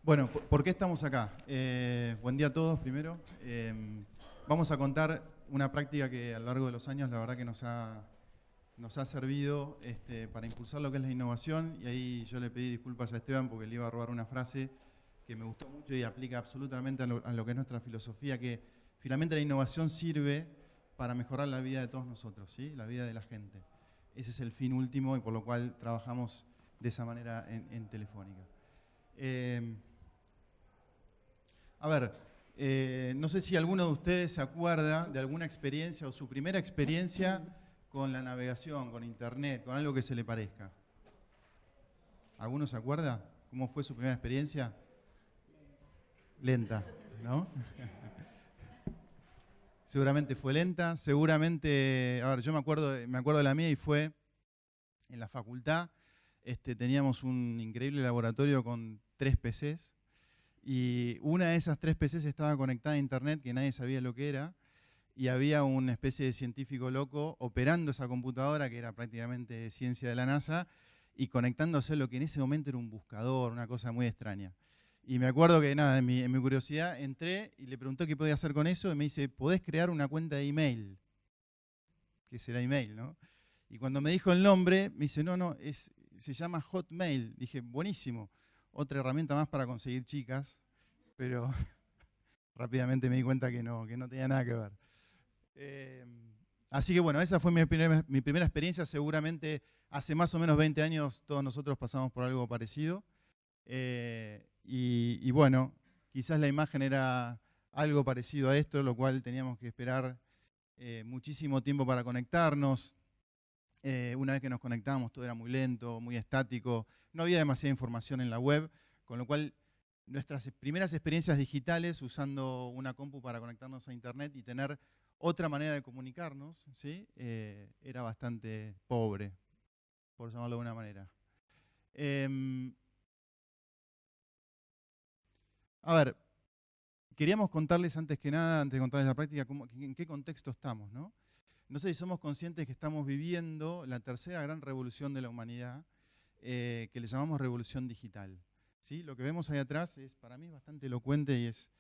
Bueno, ¿por qué estamos acá? Buen día a todos, primero. Vamos a contar una práctica que a lo largo de los años la verdad que nos ha servido para impulsar lo que es la innovación, y ahí yo le pedí disculpas a Esteban porque le iba a robar una frase que me gustó mucho y aplica absolutamente a lo que es nuestra filosofía, que finalmente la innovación sirve para mejorar la vida de todos nosotros, ¿sí? La vida de la gente. Ese es el fin último y por lo cual trabajamos de esa manera en Telefónica. A ver, no sé si alguno de ustedes se acuerda de alguna experiencia o su primera experiencia con la navegación, con internet, con algo que se le parezca. ¿Alguno se acuerda? ¿Cómo fue su primera experiencia? Lenta, ¿no? Seguramente fue lenta, seguramente, a ver, yo me acuerdo de la mía y fue en la facultad. Teníamos un increíble laboratorio con 3 PCs. Y una de esas 3 PCs estaba conectada a internet, que nadie sabía lo que era, y había una especie de científico loco operando esa computadora, que era prácticamente ciencia de la NASA, y conectándose a lo que en ese momento era un buscador, una cosa muy extraña. Y me acuerdo que, nada, en mi curiosidad entré y le pregunté qué podía hacer con eso, y me dice, ¿podés crear una cuenta de email? ¿Qué será email, no? Y cuando me dijo el nombre, me dice, no, se llama Hotmail. Dije, buenísimo, otra herramienta más para conseguir chicas, pero rápidamente me di cuenta que no tenía nada que ver. Así que bueno, esa fue mi primera experiencia. Seguramente hace más o menos 20 años todos nosotros pasamos por algo parecido. Y bueno, quizás la imagen era algo parecido a esto, lo cual teníamos que esperar muchísimo tiempo para conectarnos. Una vez que nos conectábamos todo era muy lento, muy estático, no había demasiada información en la web, con lo cual nuestras primeras experiencias digitales usando una compu para conectarnos a internet y tener otra manera de comunicarnos, ¿sí? Era bastante pobre, por llamarlo de una manera. A ver, queríamos contarles antes que nada, antes de contarles la práctica, en qué contexto estamos, ¿no? No sé si somos conscientes que estamos viviendo la tercera gran revolución de la humanidad, que le llamamos revolución digital. ¿Sí? Lo que vemos ahí atrás es, para mí, bastante elocuente y es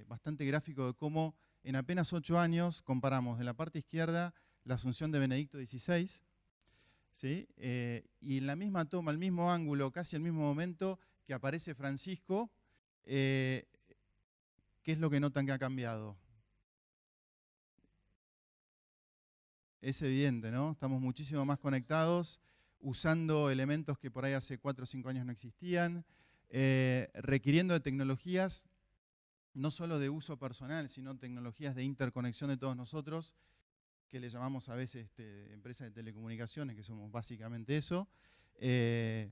bastante gráfico de cómo en apenas 8 años comparamos de la parte izquierda la asunción de Benedicto XVI, ¿sí? Y en la misma toma, al mismo ángulo, casi al mismo momento que aparece Francisco, ¿qué es lo que notan que ha cambiado? Es evidente, ¿no? Estamos muchísimo más conectados, usando elementos que por ahí hace 4 o 5 años no existían, requiriendo de tecnologías no solo de uso personal, sino tecnologías de interconexión de todos nosotros, que le llamamos a veces empresas de telecomunicaciones, que somos básicamente eso, de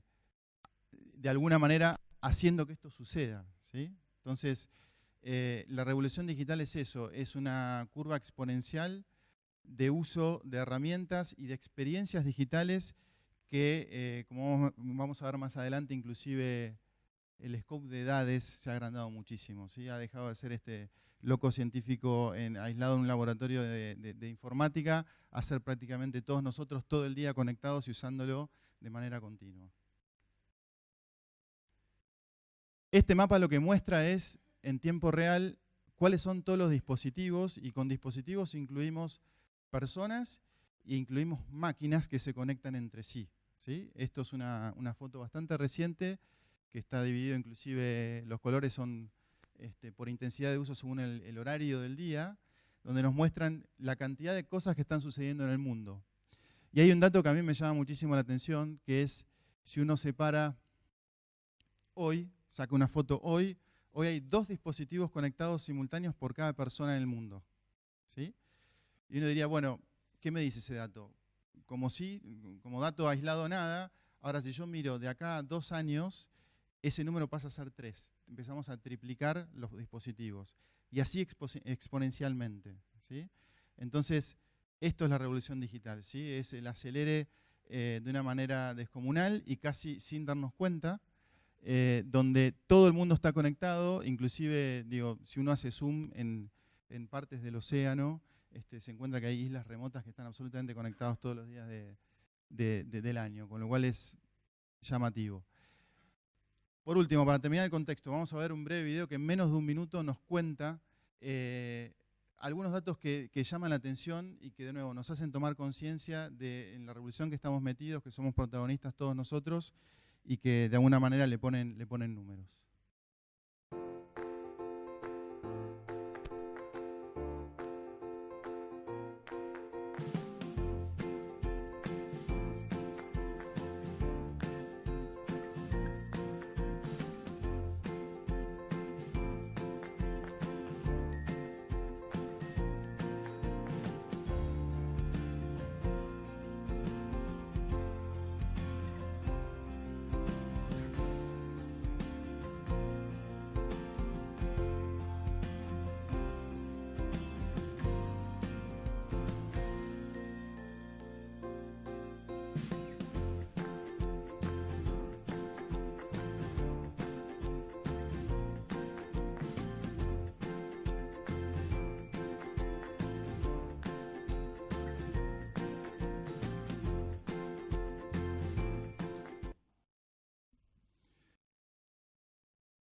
alguna manera haciendo que esto suceda, ¿sí? Entonces, la revolución digital es eso, es una curva exponencial de uso de herramientas y de experiencias digitales que, como vamos a ver más adelante, inclusive el scope de edades se ha agrandado muchísimo, ¿sí? Ha dejado de ser este loco científico aislado en un laboratorio de informática a ser prácticamente todos nosotros todo el día conectados y usándolo de manera continua. Este mapa lo que muestra es, en tiempo real, cuáles son todos los dispositivos, y con dispositivos incluimos personas e incluimos máquinas que se conectan entre sí, ¿sí? Esto es una foto bastante reciente, que está dividido, inclusive los colores son por intensidad de uso según el horario del día, donde nos muestran la cantidad de cosas que están sucediendo en el mundo. Y hay un dato que a mí me llama muchísimo la atención, que es si uno separa hoy, saca una foto hoy hay 2 dispositivos conectados simultáneos por cada persona en el mundo, ¿sí? Y uno diría, bueno, ¿qué me dice ese dato? Como dato aislado nada. Ahora, si yo miro de acá a 2 años, ese número pasa a ser 3. Empezamos a triplicar los dispositivos. Y así exponencialmente, ¿sí? Entonces, esto es la revolución digital, ¿sí? Es el acelere de una manera descomunal y casi sin darnos cuenta, donde todo el mundo está conectado, inclusive, digo, si uno hace zoom en partes del océano, se encuentra que hay islas remotas que están absolutamente conectados todos los días del año, con lo cual es llamativo. Por último, para terminar el contexto, vamos a ver un breve video que en menos de un minuto nos cuenta algunos datos que llaman la atención y que de nuevo nos hacen tomar conciencia de en la revolución que estamos metidos, que somos protagonistas todos nosotros y que de alguna manera le ponen números.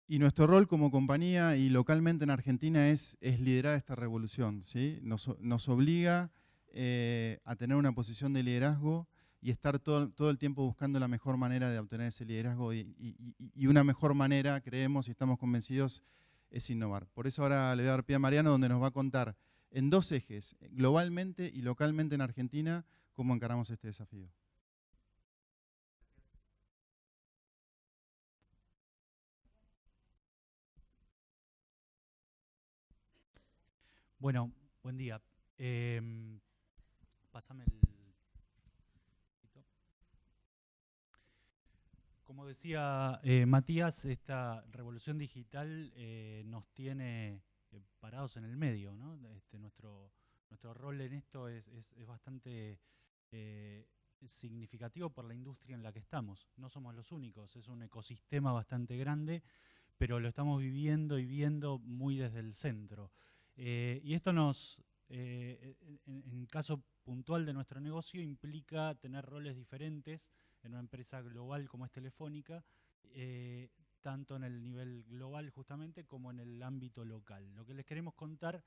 Y nuestro rol como compañía y localmente en Argentina es liderar esta revolución, ¿sí? Nos obliga a tener una posición de liderazgo y estar todo el tiempo buscando la mejor manera de obtener ese liderazgo y una mejor manera, creemos y estamos convencidos, es innovar. Por eso ahora le voy a dar pie a Mariano, donde nos va a contar en dos ejes, globalmente y localmente en Argentina, cómo encaramos este desafío. Bueno, buen día. Pásame el... Como decía Matías, esta revolución digital nos tiene parados en el medio, ¿no? Nuestro rol en esto es bastante significativo por la industria en la que estamos. No somos los únicos, es un ecosistema bastante grande, pero lo estamos viviendo y viendo muy desde el centro. Y esto nos, en caso puntual de nuestro negocio, implica tener roles diferentes en una empresa global como es Telefónica, tanto en el nivel global justamente como en el ámbito local. Lo que les queremos contar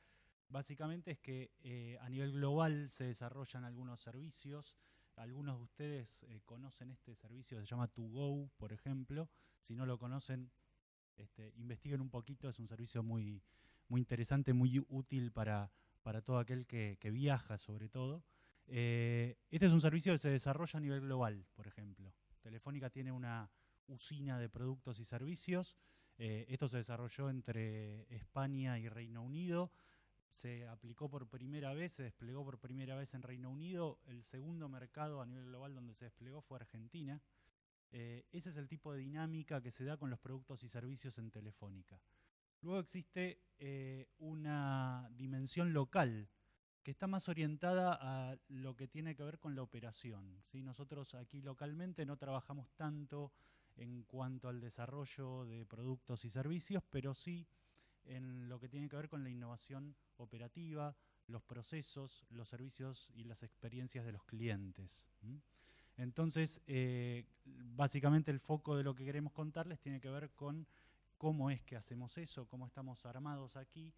básicamente es que a nivel global se desarrollan algunos servicios. Algunos de ustedes conocen este servicio, se llama ToGo, por ejemplo. Si no lo conocen, investiguen un poquito, es un servicio muy interesante, muy útil para todo aquel que viaja sobre todo. Este es un servicio que se desarrolla a nivel global, por ejemplo. Telefónica tiene una usina de productos y servicios. Esto se desarrolló entre España y Reino Unido. Se aplicó por primera vez, se desplegó por primera vez en Reino Unido. El segundo mercado a nivel global donde se desplegó fue Argentina. Ese es el tipo de dinámica que se da con los productos y servicios en Telefónica. Luego existe una dimensión local que está más orientada a lo que tiene que ver con la operación, ¿sí? Nosotros aquí localmente no trabajamos tanto en cuanto al desarrollo de productos y servicios, pero sí en lo que tiene que ver con la innovación operativa, los procesos, los servicios y las experiencias de los clientes. Entonces, básicamente el foco de lo que queremos contarles tiene que ver con cómo es que hacemos eso, cómo estamos armados aquí.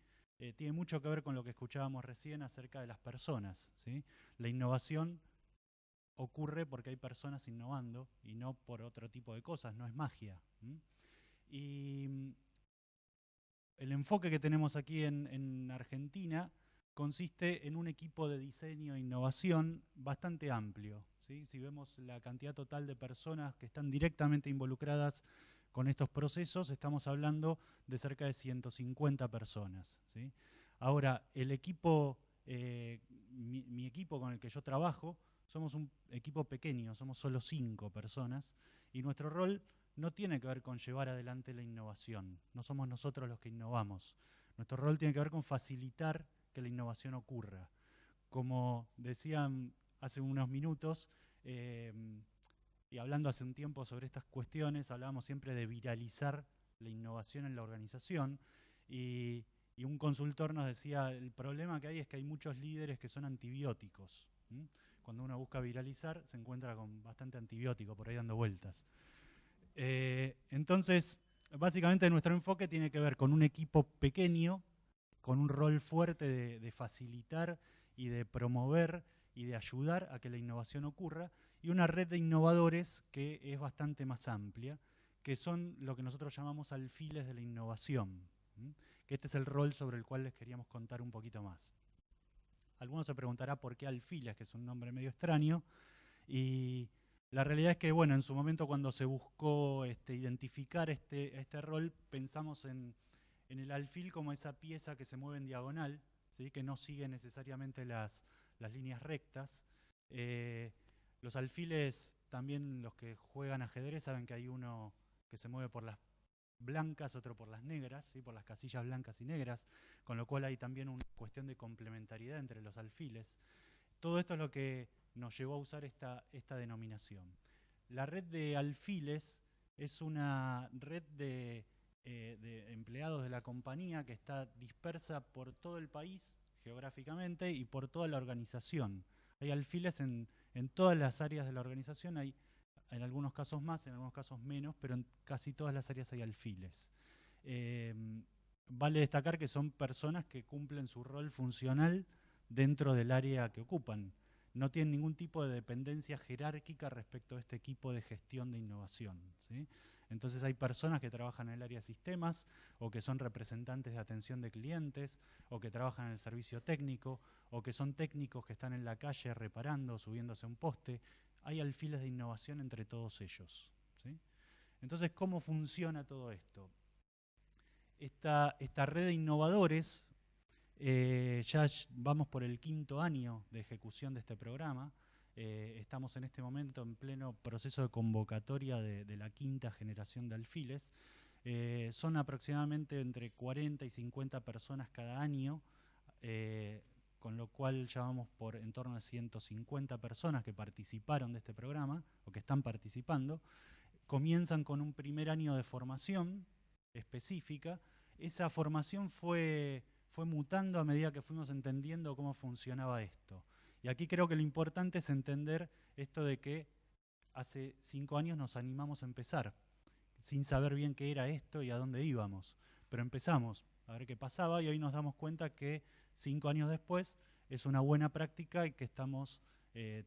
Tiene mucho que ver con lo que escuchábamos recién acerca de las personas, ¿sí? La innovación ocurre porque hay personas innovando y no por otro tipo de cosas, no es magia. Y el enfoque que tenemos aquí en Argentina consiste en un equipo de diseño e innovación bastante amplio, ¿sí? Si vemos la cantidad total de personas que están directamente involucradas con estos procesos, estamos hablando de cerca de 150 personas, ¿sí? Ahora, el equipo, mi equipo con el que yo trabajo, somos un equipo pequeño, somos solo 5 personas, y nuestro rol no tiene que ver con llevar adelante la innovación. No somos nosotros los que innovamos. Nuestro rol tiene que ver con facilitar que la innovación ocurra. Como decían hace unos minutos, y hablando hace un tiempo sobre estas cuestiones, hablábamos siempre de viralizar la innovación en la organización. Y un consultor nos decía, el problema que hay es que hay muchos líderes que son antibióticos. Cuando uno busca viralizar, se encuentra con bastante antibiótico por ahí dando vueltas. Entonces, básicamente nuestro enfoque tiene que ver con un equipo pequeño, con un rol fuerte de facilitar y de promover y de ayudar a que la innovación ocurra, y una red de innovadores que es bastante más amplia, que son lo que nosotros llamamos alfiles de la innovación, que este es el rol sobre el cual les queríamos contar un poquito más. Algunos se preguntará por qué alfiles, que es un nombre medio extraño, y la realidad es que, bueno, en su momento cuando se buscó identificar este rol, pensamos en el alfil como esa pieza que se mueve en diagonal, ¿sí? Que no sigue necesariamente las líneas rectas. Los alfiles, también los que juegan ajedrez, saben que hay uno que se mueve por las blancas, otro por las negras, ¿sí? Por las casillas blancas y negras, con lo cual hay también una cuestión de complementariedad entre los alfiles. Todo esto es lo que nos llevó a usar esta denominación. La red de alfiles es una red de empleados de la compañía que está dispersa por todo el país geográficamente y por toda la organización. Hay alfiles en todas las áreas de la organización, hay en algunos casos más, en algunos casos menos, pero en casi todas las áreas hay alfiles. Vale destacar que son personas que cumplen su rol funcional dentro del área que ocupan. No tienen ningún tipo de dependencia jerárquica respecto a este equipo de gestión de innovación, ¿sí? Entonces hay personas que trabajan en el área de sistemas, o que son representantes de atención de clientes, o que trabajan en el servicio técnico, o que son técnicos que están en la calle reparando, subiéndose a un poste. Hay alfiles de innovación entre todos ellos, ¿sí? Entonces, ¿cómo funciona todo esto? Esta red de innovadores, ya vamos por el 5º año de ejecución de este programa. Estamos en este momento en pleno proceso de convocatoria de la 5ª generación de alfiles. Son aproximadamente entre 40 y 50 personas cada año, con lo cual ya vamos por en torno a 150 personas que participaron de este programa, o que están participando. Comienzan con un primer año de formación específica. Esa formación fue mutando a medida que fuimos entendiendo cómo funcionaba esto. Y aquí creo que lo importante es entender esto de que hace 5 años nos animamos a empezar, sin saber bien qué era esto y a dónde íbamos. Pero empezamos a ver qué pasaba, y hoy nos damos cuenta que 5 años después es una buena práctica y que estamos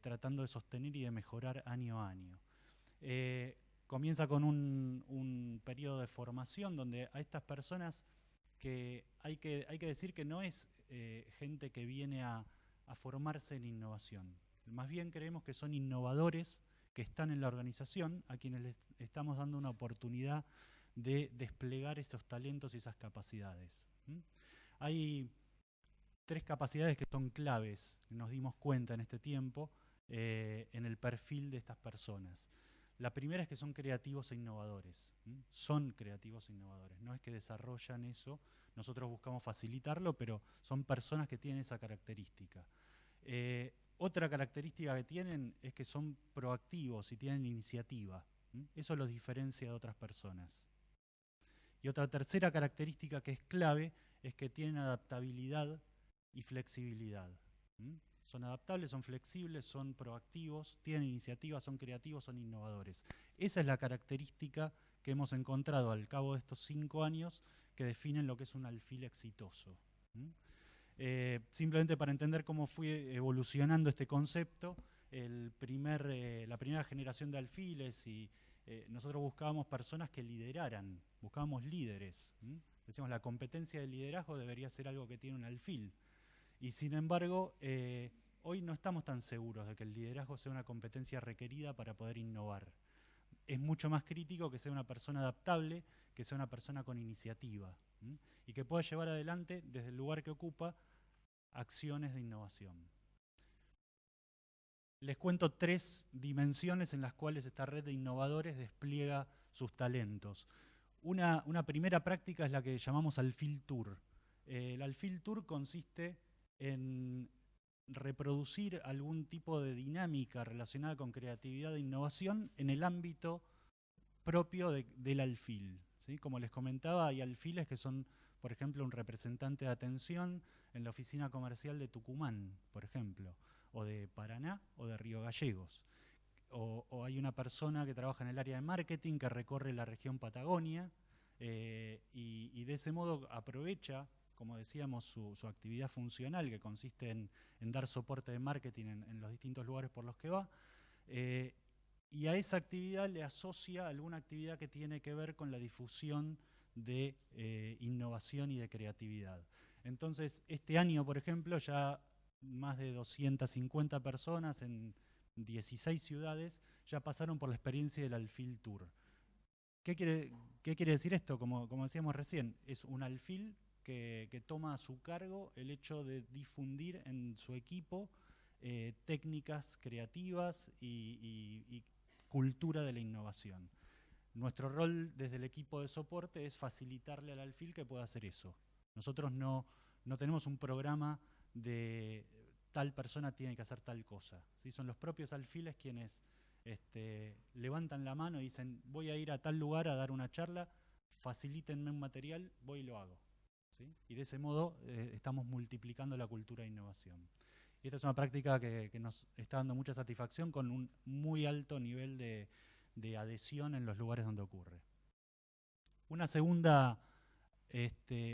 tratando de sostener y de mejorar año a año. Comienza con un periodo de formación donde a estas personas, que hay que decir que no es gente que viene a formarse en innovación. Más bien creemos que son innovadores que están en la organización, a quienes les estamos dando una oportunidad de desplegar esos talentos y esas capacidades. Hay 3 capacidades que son claves, nos dimos cuenta en este tiempo, en el perfil de estas personas. La primera es que son creativos e innovadores. Son creativos e innovadores. No es que desarrollan eso, nosotros buscamos facilitarlo, pero son personas que tienen esa característica. Otra característica que tienen es que son proactivos y tienen iniciativa. Eso los diferencia de otras personas. Y otra tercera característica que es clave es que tienen adaptabilidad y flexibilidad. Son adaptables, son flexibles, son proactivos, tienen iniciativa, son creativos, son innovadores. Esa es la característica que hemos encontrado al cabo de estos 5 años que definen lo que es un alfil exitoso. Simplemente para entender cómo fue evolucionando este concepto, la primera generación de alfiles, y nosotros buscábamos personas que lideraran, buscábamos líderes. Decíamos, la competencia de liderazgo debería ser algo que tiene un alfil. Y sin embargo, hoy no estamos tan seguros de que el liderazgo sea una competencia requerida para poder innovar. Es mucho más crítico que sea una persona adaptable, que sea una persona con iniciativa, y que pueda llevar adelante, desde el lugar que ocupa, acciones de innovación. Les cuento 3 dimensiones en las cuales esta red de innovadores despliega sus talentos. Una primera práctica es la que llamamos Alfil Tour. El Alfil Tour consiste en reproducir algún tipo de dinámica relacionada con creatividad e innovación en el ámbito propio del alfil, ¿sí? Como les comentaba, hay alfiles que son, por ejemplo, un representante de atención en la oficina comercial de Tucumán, por ejemplo, o de Paraná o de Río Gallegos. o hay una persona que trabaja en el área de marketing que recorre la región Patagonia y de ese modo aprovecha, como decíamos, su actividad funcional, que consiste en dar soporte de marketing en los distintos lugares por los que va, y a esa actividad le asocia alguna actividad que tiene que ver con la difusión de innovación y de creatividad. Entonces, este año, por ejemplo, ya más de 250 personas en 16 ciudades ya pasaron por la experiencia del Alfil Tour. ¿Qué quiere decir esto? Como decíamos recién, es un alfil que toma a su cargo el hecho de difundir en su equipo técnicas creativas y cultura de la innovación. Nuestro rol desde el equipo de soporte es facilitarle al alfil que pueda hacer eso. Nosotros no tenemos un programa de tal persona tiene que hacer tal cosa, ¿sí? Son los propios alfiles quienes levantan la mano y dicen voy a ir a tal lugar a dar una charla, facilítenme un material, voy y lo hago, ¿sí? Y de ese modo estamos multiplicando la cultura de innovación. Y esta es una práctica que nos está dando mucha satisfacción con un muy alto nivel de adhesión en los lugares donde ocurre. Una segunda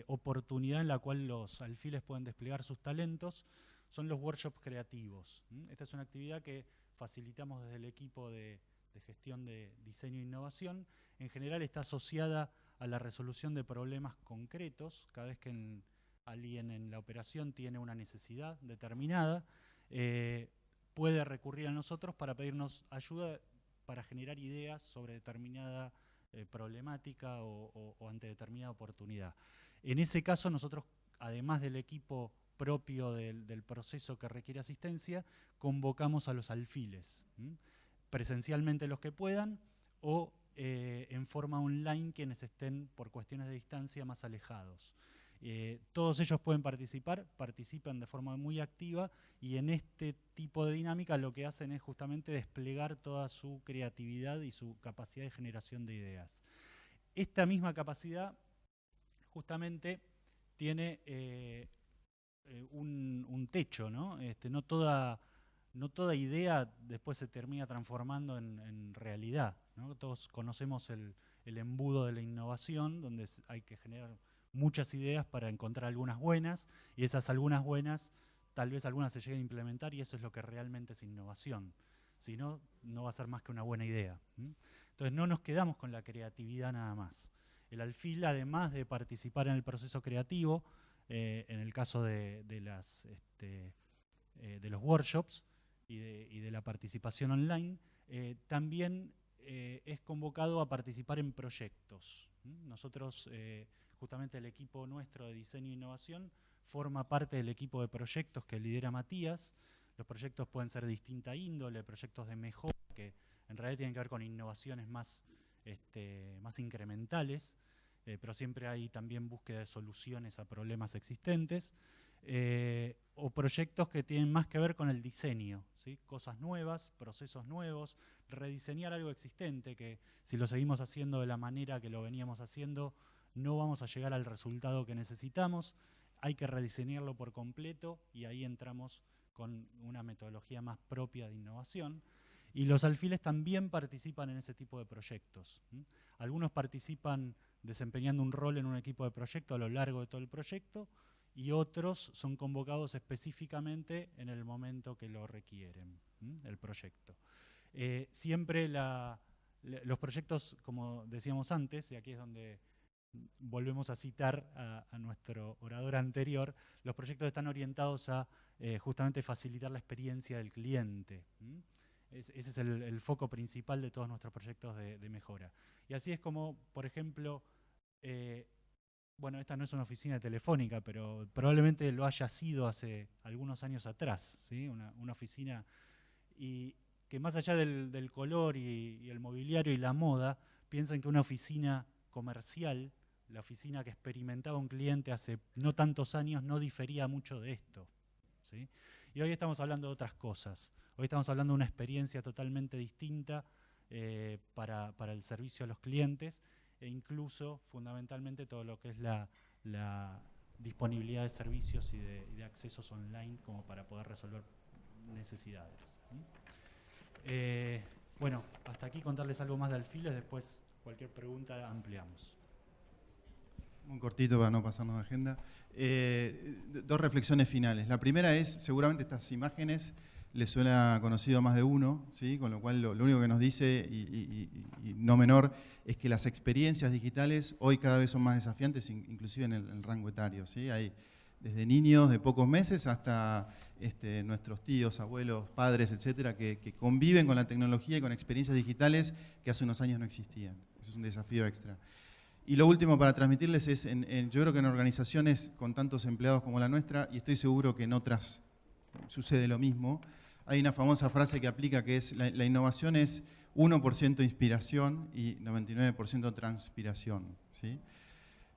oportunidad en la cual los alfiles pueden desplegar sus talentos son los workshops creativos. Esta es una actividad que facilitamos desde el equipo de gestión de diseño e innovación. En general está asociada a la resolución de problemas concretos. Cada vez que alguien en la operación tiene una necesidad determinada, puede recurrir a nosotros para pedirnos ayuda para generar ideas sobre determinada problemática o ante determinada oportunidad. En ese caso nosotros, además del equipo propio del proceso que requiere asistencia, convocamos a los alfiles, presencialmente los que puedan o en forma online quienes estén por cuestiones de distancia más alejados. Todos ellos pueden participar, participan de forma muy activa y en este tipo de dinámica lo que hacen es justamente desplegar toda su creatividad y su capacidad de generación de ideas. Esta misma capacidad justamente tiene un techo, ¿no? No toda idea después se termina transformando en realidad, ¿no? Todos conocemos el embudo de la innovación, donde hay que generar muchas ideas para encontrar algunas buenas, y esas algunas buenas, tal vez algunas se lleguen a implementar, y eso es lo que realmente es innovación. Si no, no va a ser más que una buena idea. Entonces no nos quedamos con la creatividad nada más. El alfil, además de participar en el proceso creativo, en el caso de los workshops y de la participación online, también es convocado a participar en proyectos. Nosotros, justamente el equipo nuestro de diseño e innovación, forma parte del equipo de proyectos que lidera Matías. Los proyectos pueden ser de distinta índole, proyectos de mejora, que en realidad tienen que ver con innovaciones más incrementales, pero siempre hay también búsqueda de soluciones a problemas existentes, o proyectos que tienen más que ver con el diseño, ¿sí? Cosas nuevas, procesos nuevos, rediseñar algo existente, que si lo seguimos haciendo de la manera que lo veníamos haciendo, no vamos a llegar al resultado que necesitamos, hay que rediseñarlo por completo y ahí entramos con una metodología más propia de innovación. Y los alfiles también participan en ese tipo de proyectos. Algunos participan desempeñando un rol en un equipo de proyecto a lo largo de todo el proyecto y otros son convocados específicamente en el momento que lo requieren, el proyecto. Siempre los proyectos, como decíamos antes, y aquí es donde volvemos a citar a nuestro orador anterior, los proyectos están orientados a justamente facilitar la experiencia del cliente. Ese es el foco principal de todos nuestros proyectos de mejora. Y así es como, por ejemplo, bueno, esta no es una oficina telefónica, pero probablemente lo haya sido hace algunos años atrás, ¿sí? Una oficina y que más allá del color y el mobiliario y la moda, piensan que una oficina comercial, la oficina que experimentaba un cliente hace no tantos años, no difería mucho de esto, ¿sí? Y hoy estamos hablando de otras cosas. Hoy estamos hablando de una experiencia totalmente distinta para el servicio a los clientes e incluso, fundamentalmente, todo lo que es la disponibilidad de servicios y de accesos online como para poder resolver necesidades. Bueno, hasta aquí contarles algo más de Alfiles, después cualquier pregunta ampliamos. Muy cortito para no pasarnos de agenda. Dos reflexiones finales. La primera es, seguramente estas imágenes les suena conocido a más de uno, ¿sí? Con lo cual lo único que nos dice, y no menor, es que las experiencias digitales hoy cada vez son más desafiantes, inclusive en el rango etario, ¿sí? Hay desde niños de pocos meses hasta nuestros tíos, abuelos, padres, etcétera, que conviven con la tecnología y con experiencias digitales que hace unos años no existían. Eso es un desafío extra. Y lo último para transmitirles es, yo creo que en organizaciones con tantos empleados como la nuestra, y estoy seguro que en otras sucede lo mismo, hay una famosa frase que aplica que es, la innovación es 1% inspiración y 99% transpiración, ¿sí?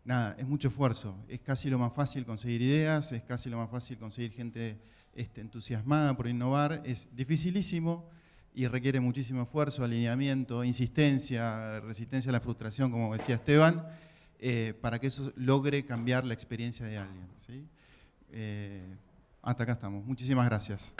Nada, es mucho esfuerzo, es casi lo más fácil conseguir ideas, es casi lo más fácil conseguir gente entusiasmada por innovar, es dificilísimo y requiere muchísimo esfuerzo, alineamiento, insistencia, resistencia a la frustración, como decía Esteban, para que eso logre cambiar la experiencia de alguien, ¿sí? Hasta acá estamos. Muchísimas gracias.